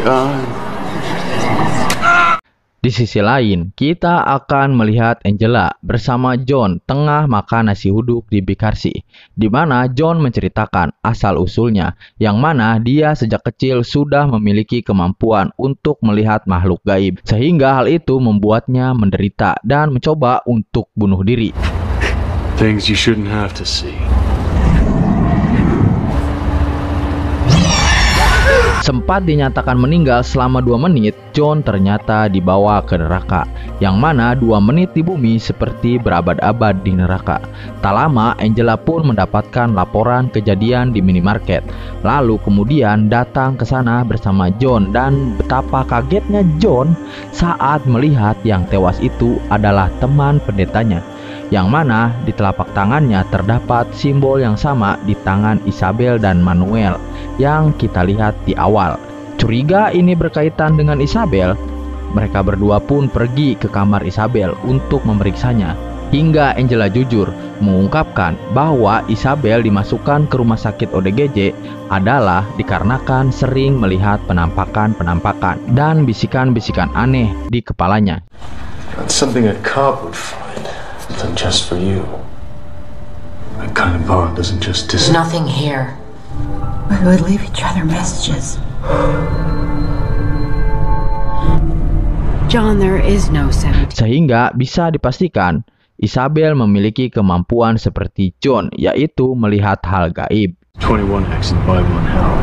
God. Di sisi lain, kita akan melihat Angela bersama John tengah makan nasi uduk di Bikarsi, di mana John menceritakan asal-usulnya, yang mana dia sejak kecil sudah memiliki kemampuan untuk melihat makhluk gaib, sehingga hal itu membuatnya menderita dan mencoba untuk bunuh diri. Things you shouldn't have to see. Sempat dinyatakan meninggal selama 2 menit, John ternyata dibawa ke neraka, yang mana 2 menit di bumi seperti berabad-abad di neraka. Tak lama, Angela pun mendapatkan laporan kejadian di minimarket. Lalu kemudian datang ke sana bersama John, dan betapa kagetnya John saat melihat yang tewas itu adalah teman pendetanya, yang mana di telapak tangannya terdapat simbol yang sama di tangan Isabel dan Manuel yang kita lihat di awal. Curiga ini berkaitan dengan Isabel. Mereka berdua pun pergi ke kamar Isabel untuk memeriksanya, hingga Angela jujur mengungkapkan bahwa Isabel dimasukkan ke rumah sakit ODGJ adalah dikarenakan sering melihat penampakan-penampakan dan bisikan-bisikan aneh di kepalanya. That's something a cop would find. Something just for you. That kind of bond doesn't just There's nothing here. We would leave each other messages. John, there is no 17. Sehingga bisa dipastikan Isabel memiliki kemampuan seperti John, yaitu melihat hal gaib. 21X and buy one hell.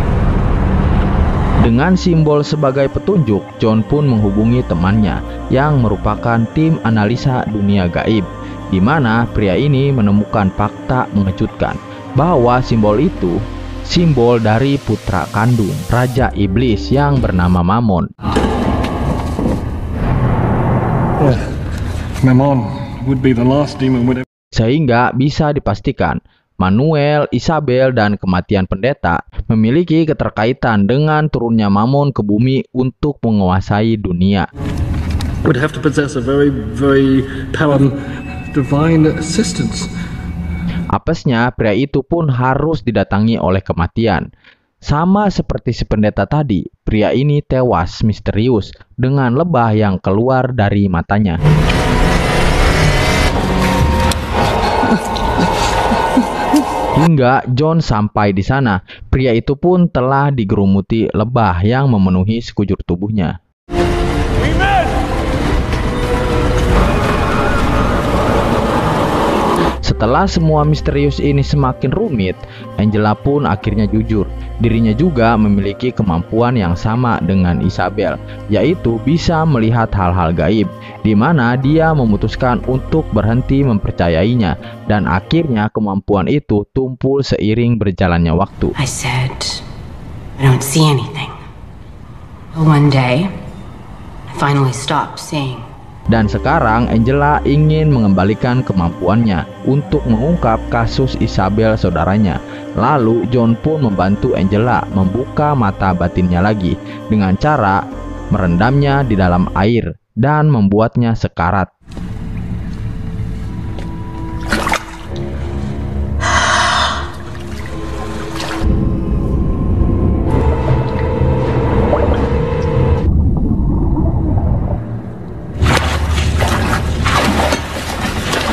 Dengan simbol sebagai petunjuk, John pun menghubungi temannya yang merupakan tim analisa dunia gaib, di mana pria ini menemukan fakta mengejutkan bahwa simbol itu simbol dari putra kandung Raja Iblis yang bernama Mammon. Mammon would be the last demon would ever... Sehingga bisa dipastikan Manuel, Isabel, dan kematian pendeta memiliki keterkaitan dengan turunnya Mammon ke bumi untuk menguasai dunia. Would have to possess a very, very powerful divine assistance. Apesnya, pria itu pun harus didatangi oleh kematian. Sama seperti si pendeta tadi, pria ini tewas misterius dengan lebah yang keluar dari matanya. Hingga John sampai di sana, pria itu pun telah digerumuti lebah yang memenuhi sekujur tubuhnya. Setelah semua misterius ini semakin rumit, Angela pun akhirnya jujur. Dirinya juga memiliki kemampuan yang sama dengan Isabel, yaitu bisa melihat hal-hal gaib, di mana dia memutuskan untuk berhenti mempercayainya, dan akhirnya kemampuan itu tumpul seiring berjalannya waktu. I said, I don't see anything. But one day, I finally stopped seeing. Dan sekarang Angela ingin mengembalikan kemampuannya untuk mengungkap kasus Isabel saudaranya. Lalu John pun membantu Angela membuka mata batinnya lagi dengan cara merendamnya di dalam air dan membuatnya sekarat.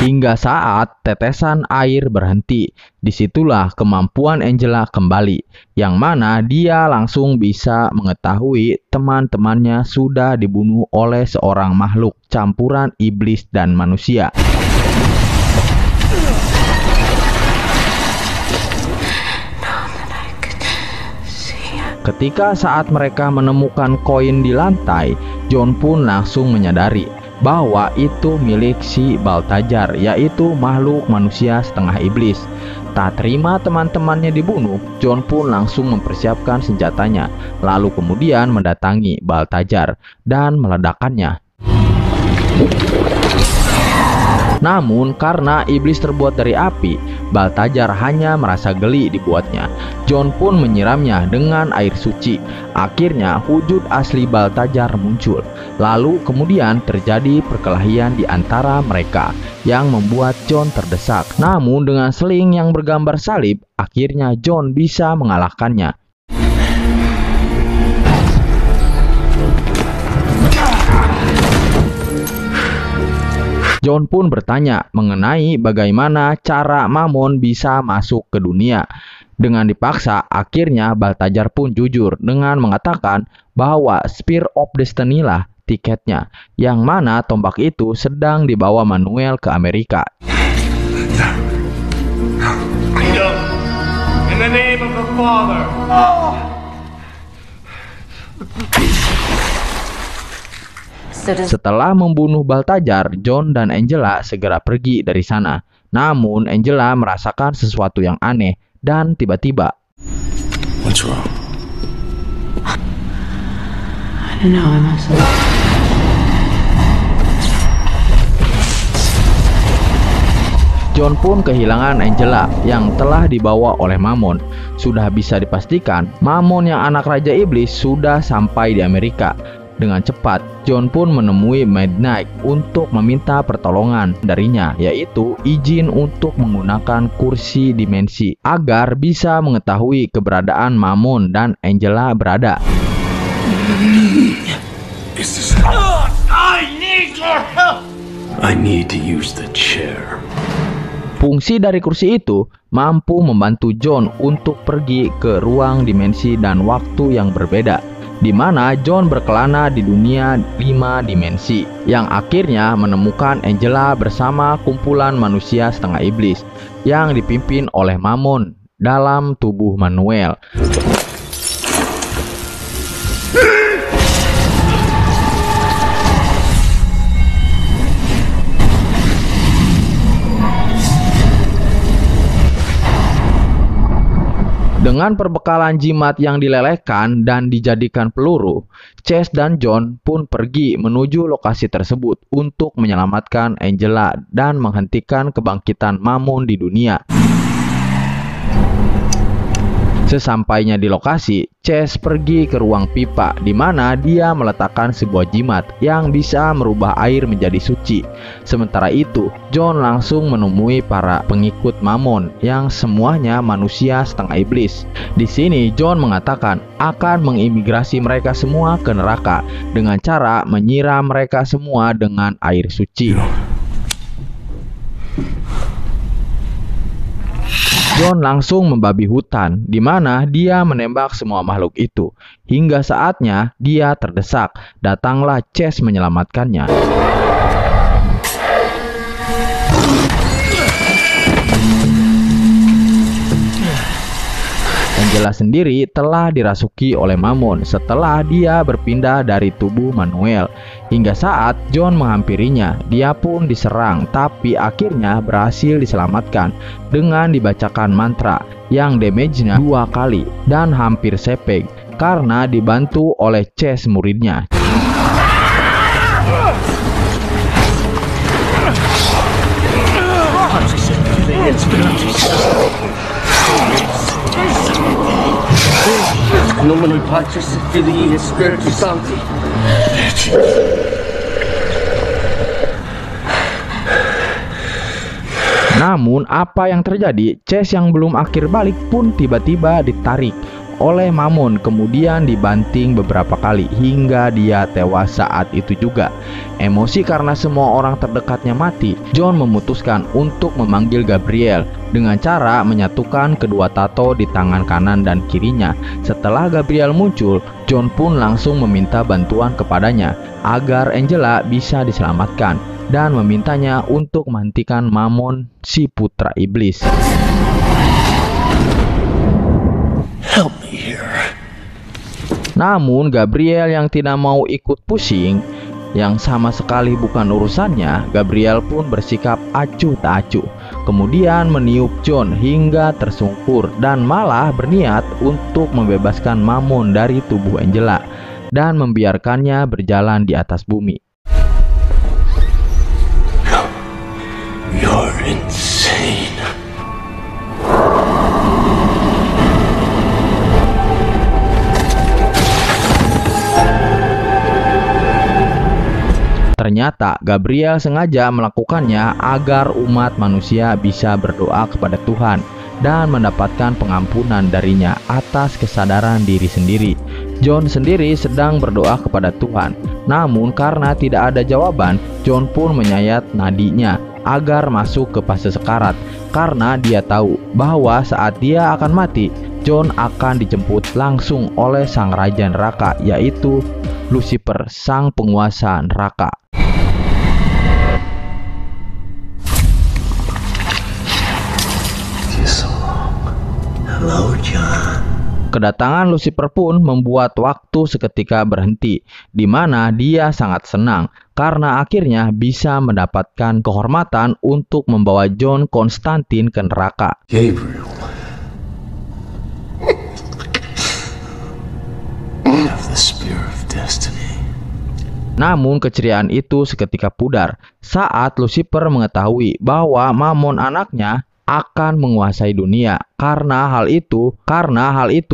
Hingga saat tetesan air berhenti, disitulah kemampuan Angela kembali, yang mana dia langsung bisa mengetahui teman-temannya sudah dibunuh oleh seorang makhluk campuran iblis dan manusia. Ketika saat mereka menemukan koin di lantai, John pun langsung menyadari bahwa itu milik si Balthazar, yaitu makhluk manusia setengah iblis. Tak terima teman-temannya dibunuh, John pun langsung mempersiapkan senjatanya, lalu kemudian mendatangi Balthazar dan meledakkannya. Namun karena iblis terbuat dari api, Balthazar hanya merasa geli dibuatnya. John pun menyiramnya dengan air suci. Akhirnya wujud asli Balthazar muncul. Lalu kemudian terjadi perkelahian di antara mereka yang membuat John terdesak. Namun dengan seling yang bergambar salib, akhirnya John bisa mengalahkannya. John pun bertanya mengenai bagaimana cara Mammon bisa masuk ke dunia. Dengan dipaksa, akhirnya Balthazar pun jujur dengan mengatakan bahwa Spear of Destiny lah tiketnya, yang mana tombak itu sedang dibawa Manuel ke Amerika. In the name of the Father. Setelah membunuh Balthazar, John dan Angela segera pergi dari sana. Namun Angela merasakan sesuatu yang aneh dan tiba-tiba, What's wrong? I don't know, I must have... John pun kehilangan Angela yang telah dibawa oleh Mammon. Sudah bisa dipastikan, Mammon yang anak Raja Iblis sudah sampai di Amerika. Dengan cepat, John pun menemui Midnight untuk meminta pertolongan darinya, yaitu izin untuk menggunakan kursi dimensi agar bisa mengetahui keberadaan Mammon dan Angela berada. I need your help. I need to use the chair. Fungsi dari kursi itu mampu membantu John untuk pergi ke ruang dimensi dan waktu yang berbeda, di mana John berkelana di dunia 5 dimensi, yang akhirnya menemukan Angela bersama kumpulan manusia setengah iblis yang dipimpin oleh Mammon dalam tubuh Manuel. Dengan perbekalan jimat yang dilelehkan dan dijadikan peluru, Chase dan John pun pergi menuju lokasi tersebut untuk menyelamatkan Angela dan menghentikan kebangkitan Mammon di dunia. Sesampainya di lokasi, Chase pergi ke ruang pipa di mana dia meletakkan sebuah jimat yang bisa merubah air menjadi suci. Sementara itu, John langsung menemui para pengikut Mammon yang semuanya manusia setengah iblis. Di sini John mengatakan akan mengimigrasi mereka semua ke neraka dengan cara menyiram mereka semua dengan air suci. John langsung membabi hutan, di mana dia menembak semua makhluk itu. Hingga saatnya dia terdesak, datanglah Chase menyelamatkannya. Angela sendiri telah dirasuki oleh Mammon setelah dia berpindah dari tubuh Manuel. Hingga saat John menghampirinya, dia pun diserang, tapi akhirnya berhasil diselamatkan dengan dibacakan mantra yang damage-nya 2 kali dan hampir sepeng karena dibantu oleh Chase muridnya. Namun apa yang terjadi? Chase yang belum akhir balik pun tiba-tiba ditarik oleh Mammon, kemudian dibanting beberapa kali hingga dia tewas saat itu juga. Emosi karena semua orang terdekatnya mati, John memutuskan untuk memanggil Gabriel dengan cara menyatukan kedua tato di tangan kanan dan kirinya. Setelah Gabriel muncul, John pun langsung meminta bantuan kepadanya agar Angela bisa diselamatkan dan memintanya untuk menghentikan Mammon, si putra iblis. Help me here. Namun Gabriel yang tidak mau ikut pusing, yang sama sekali bukan urusannya, Gabriel pun bersikap acuh tak acuh. Kemudian meniup John hingga tersungkur dan malah berniat untuk membebaskan Mammon dari tubuh Angela dan membiarkannya berjalan di atas bumi. You're insane. Ternyata Gabriel sengaja melakukannya agar umat manusia bisa berdoa kepada Tuhan dan mendapatkan pengampunan darinya atas kesadaran diri sendiri. John sendiri sedang berdoa kepada Tuhan. Namun karena tidak ada jawaban, John pun menyayat nadinya agar masuk ke fase sekarat. Karena dia tahu bahwa saat dia akan mati, John akan dijemput langsung oleh sang raja neraka, yaitu Lucifer, sang penguasa neraka. Hello, John. Kedatangan Lucifer pun membuat waktu seketika berhenti, di mana dia sangat senang karena akhirnya bisa mendapatkan kehormatan untuk membawa John Konstantin ke neraka. Gabriel. You have the spear of destiny. Namun keceriaan itu seketika pudar saat Lucifer mengetahui bahwa Mammon anaknya akan menguasai dunia. Karena hal itu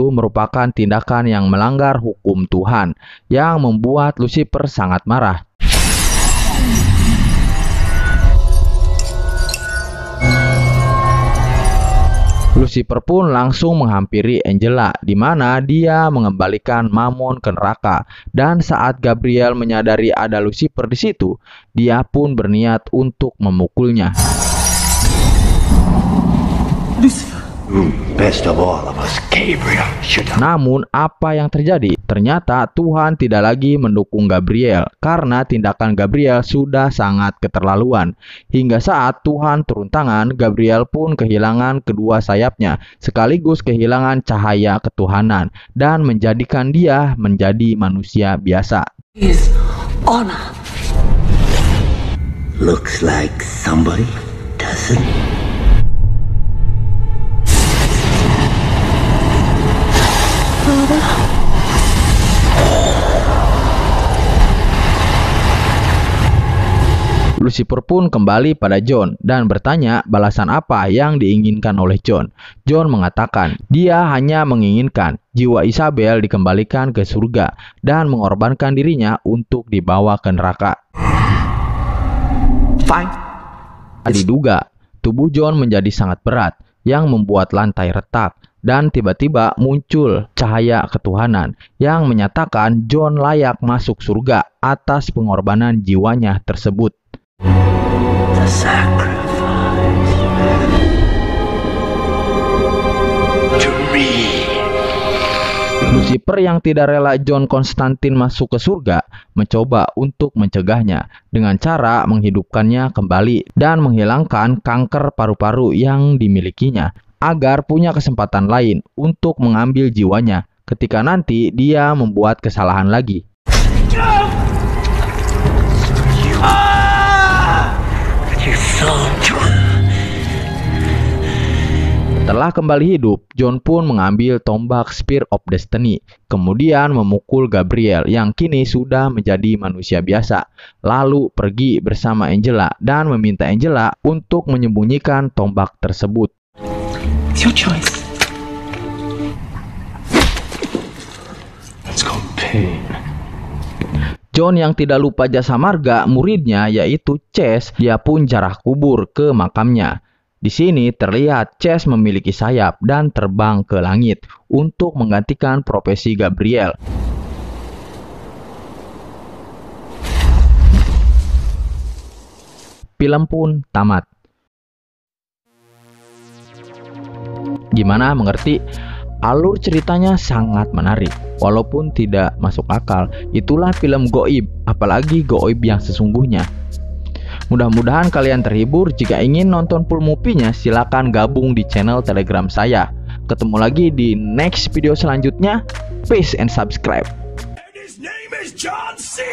merupakan tindakan yang melanggar hukum Tuhan, yang membuat Lucifer sangat marah. Lucifer pun langsung menghampiri Angela, di mana dia mengembalikan Mammon ke neraka. Dan saat Gabriel menyadari ada Lucifer di situ, dia pun berniat untuk memukulnya. Best of all of us, Gabriel. Namun apa yang terjadi? Ternyata Tuhan tidak lagi mendukung Gabriel karena tindakan Gabriel sudah sangat keterlaluan. Hingga saat Tuhan turun tangan, Gabriel pun kehilangan kedua sayapnya sekaligus kehilangan cahaya ketuhanan dan menjadikan dia menjadi manusia biasa. His honor. Looks like somebody doesn't. Lucifer pun kembali pada John dan bertanya balasan apa yang diinginkan oleh John. John mengatakan dia hanya menginginkan jiwa Isabel dikembalikan ke surga dan mengorbankan dirinya untuk dibawa ke neraka. Fine. Diduga, tubuh John menjadi sangat berat yang membuat lantai retak. Dan tiba-tiba muncul cahaya ketuhanan yang menyatakan John layak masuk surga atas pengorbanan jiwanya tersebut. The sacrifice to me. Lucifer yang tidak rela John Konstantin masuk ke surga mencoba untuk mencegahnya dengan cara menghidupkannya kembali dan menghilangkan kanker paru-paru yang dimilikinya, agar punya kesempatan lain untuk mengambil jiwanya ketika nanti dia membuat kesalahan lagi. Setelah kembali hidup, John pun mengambil tombak Spear of Destiny, kemudian memukul Gabriel yang kini sudah menjadi manusia biasa, lalu pergi bersama Angela dan meminta Angela untuk menyembunyikan tombak tersebut. It's your choice. Let's go, pain. John yang tidak lupa jasa marga muridnya yaitu Chase, dia pun jarah kubur ke makamnya. Di sini terlihat Chase memiliki sayap dan terbang ke langit untuk menggantikan profesi Gabriel. Film pun tamat. Gimana, mengerti? Alur ceritanya sangat menarik, walaupun tidak masuk akal. Itulah film goib, apalagi goib yang sesungguhnya. Mudah-mudahan kalian terhibur. Jika ingin nonton full movie-nya, silakan gabung di channel Telegram saya. Ketemu lagi di next video selanjutnya. Peace and subscribe. And his name is John C.